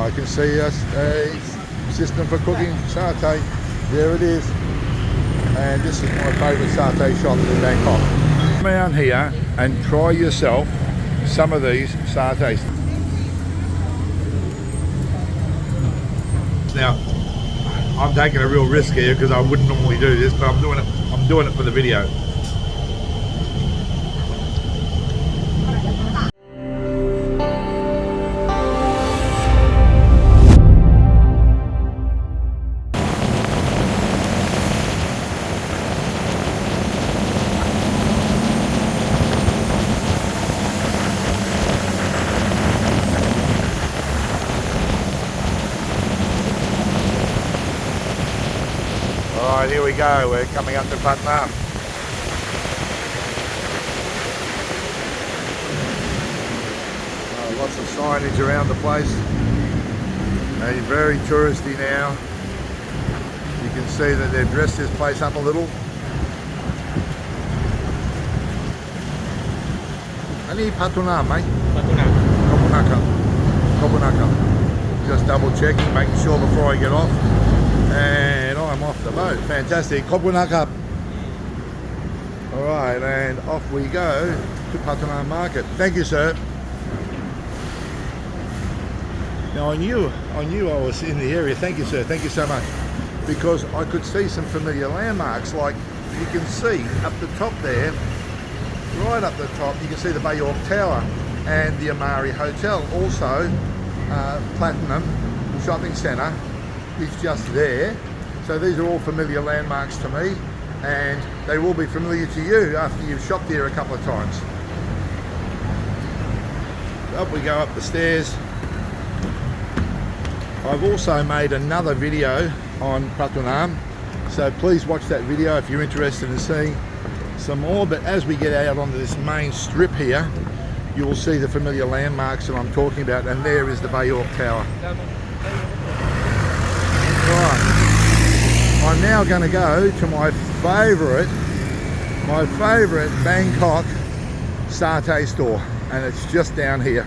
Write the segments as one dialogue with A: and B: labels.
A: I can see a system for cooking satay. There it is. And this is my favourite satay shop in Bangkok. Come down here and try yourself some of these satays. Now, I'm taking a real risk here because I wouldn't normally do this, but I'm doing it for the video. Alright, here we go. We're coming up to Pratunam. Lots of signage around the place. Very touristy now. You can see that they've dressed this place up a little. Any Pratunam, mate? Pratunam. Just double checking, making sure before I get off. And I'm off the boat. Fantastic. Kopunakap. Alright, and off we go to Pratunam Market. Thank you, sir. Now I knew I was in the area. Thank you, sir. Thank you so much. Because I could see some familiar landmarks, like you can see up the top there, right up the top, you can see the Bay York Tower and the Amari Hotel. Also, Pratunam Shopping Centre is just there. So these are all familiar landmarks to me, and they will be familiar to you after you've shopped here a couple of times. Up we go up the stairs. I've also made another video on Pratunam, so please watch that video if you're interested in seeing some more. But as we get out onto this main strip here, you will see the familiar landmarks that I'm talking about, and there is the Bay York Tower. Right, I'm now going to go to my favourite Bangkok satay store, and it's just down here.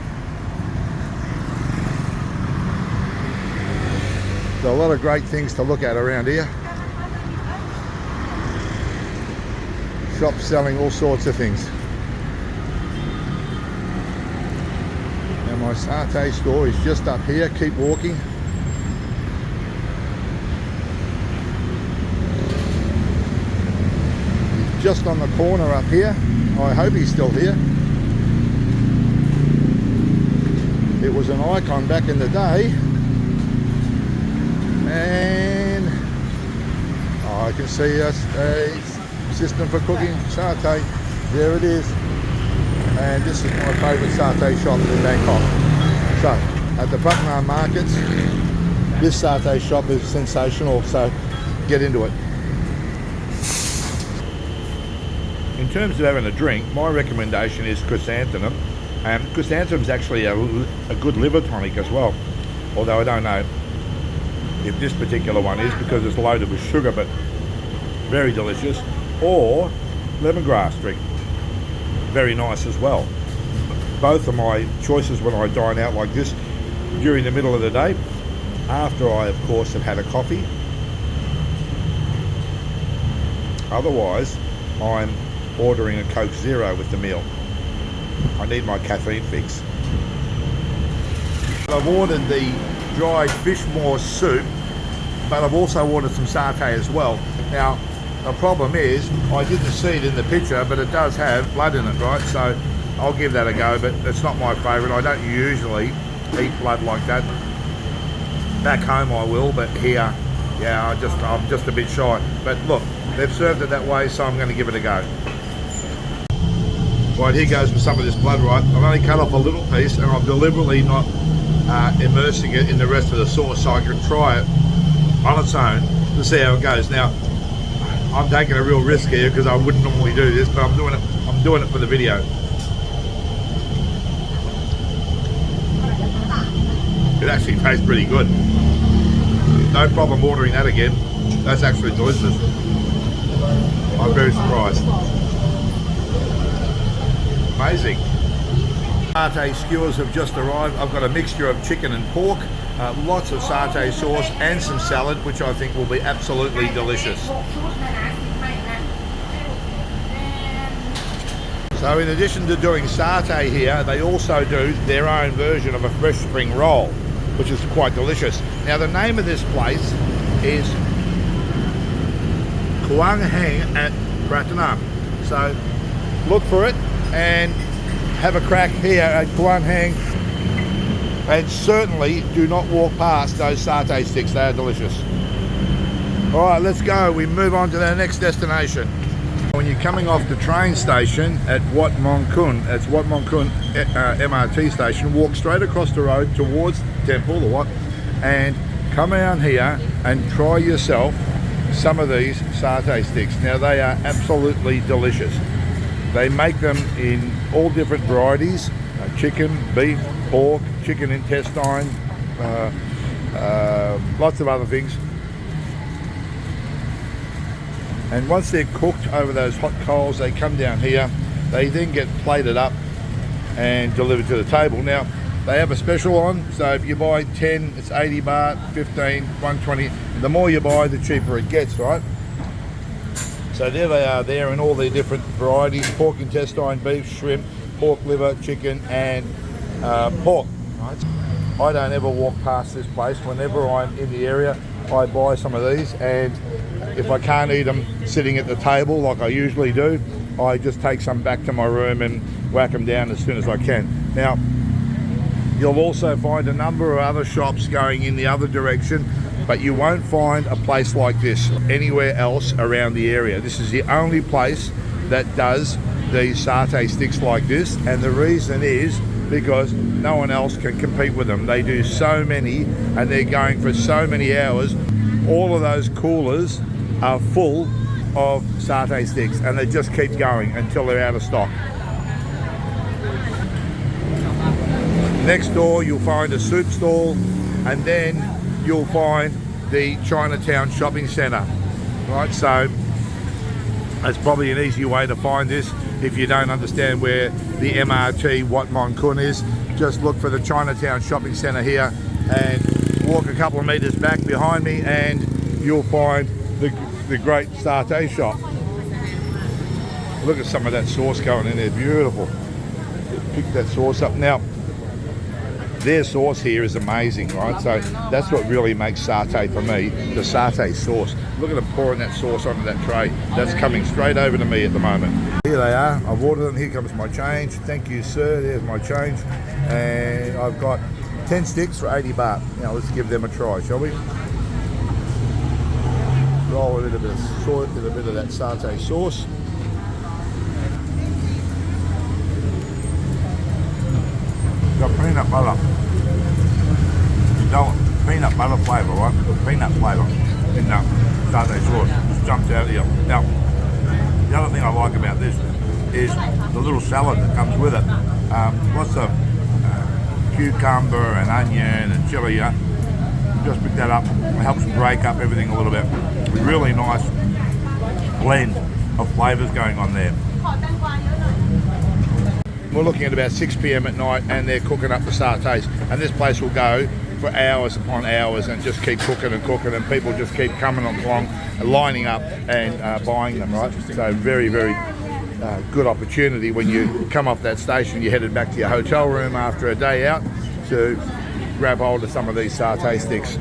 A: There's a lot of great things to look at around here. Shops selling all sorts of things. And my satay store is just up here. Keep walking. He's just on the corner up here. I hope he's still here. It was an icon back in the day. And I can see a system for cooking satay. There it is. And this is my favourite satay shop in Bangkok. So, at the Pratunam markets, this satay shop is sensational, so get into it. In terms of having a drink, my recommendation is chrysanthemum. Chrysanthemum is actually a good liver tonic as well, although I don't know if this particular one is because it's loaded with sugar, but very delicious. Or lemongrass drink, very nice as well. Both are my choices when I dine out like this during the middle of the day, after I of course have had a coffee. Otherwise I'm ordering a Coke Zero with the meal. I need my caffeine fix. I've ordered the dried fish maw soup, but I've also ordered some satay as well. Now the problem is I didn't see it in the picture, but it does have blood in it, right? So I'll give that a go, but it's not my favourite. I don't usually eat blood like that. Back home I will, but here, yeah, I'm just a bit shy. But look, they've served it that way, so I'm going to give it a go. Right, here goes with some of this blood, right? I've only cut off a little piece, and I'm deliberately not immersing it in the rest of the sauce so I can try it on its own to see how it goes. Now, I'm taking a real risk here because I wouldn't normally do this, but I'm doing it for the video. It actually tastes pretty good. No problem ordering that again. That's actually delicious. I'm very surprised. Amazing. Satay skewers have just arrived. I've got a mixture of chicken and pork, lots of satay sauce and some salad, which I think will be absolutely delicious. So in addition to doing satay here, they also do their own version of a fresh spring roll, which is quite delicious. Now the name of this place is Kuang Heng at Pratunam. So look for it and have a crack here at Kuang Heng, and certainly do not walk past those satay sticks. They are delicious. All right, let's go. We move on to the next destination. When you're coming off the train station at Mangkon, that's Mangkon MRT station, walk straight across the road towards the temple, and come around here and try yourself some of these satay sticks. Now they are absolutely delicious. They make them in all different varieties, chicken, beef, pork, chicken intestine, lots of other things. And once they're cooked over those hot coals, they come down here. They then get plated up and delivered to the table. Now, they have a special on, so if you buy 10, it's 80 baht, 15, 120. The more you buy, the cheaper it gets, right? So there they are there in all their different varieties: pork intestine, beef, shrimp, pork liver, chicken, and pork. Right? I don't ever walk past this place. Whenever I'm in the area, I buy some of these, and if I can't eat them sitting at the table like I usually do, I just take some back to my room and whack them down as soon as I can. Now, you'll also find a number of other shops going in the other direction, but you won't find a place like this anywhere else around the area. This is the only place that does these satay sticks like this, and the reason is because no one else can compete with them. They do so many, and they're going for so many hours. All of those coolers are full of satay sticks, and they just keep going until they're out of stock. Next door you'll find a soup stall, and then you'll find the Chinatown shopping centre. Right, so that's probably an easy way to find this. If you don't understand where the MRT Wat Mangkon is, just look for the Chinatown shopping centre here and walk a couple of metres back behind me, and you'll find the great satay shop. Look at some of that sauce going in there, beautiful. Pick that sauce up. Now, their sauce here is amazing, right? So that's what really makes satay for me, the satay sauce. Look at them pouring that sauce onto that tray. That's coming straight over to me at the moment. Here they are. I've ordered them. Here comes my change. Thank you, sir. There's my change. And I've got 10 sticks for 80 baht. Now let's give them a try, shall we? Roll a little bit of salt, a little bit of that satay sauce. Got peanut butter. You know, peanut butter flavour, right? Peanut flavour in that satay sauce. Just jumps out of you. Now, the other thing I like about this is the little salad that comes with it. Lots of cucumber and onion and chilli. Yeah? Just pick that up. It helps break up everything a little bit. Really nice blend of flavours going on there. We're looking at about 6 p.m. at night, and they're cooking up the satays, and this place will go for hours upon hours and just keep cooking and cooking, and people just keep coming along, lining up and buying them, right? So very, very good opportunity when you come off that station, you're headed back to your hotel room after a day out to grab hold of some of these satay sticks.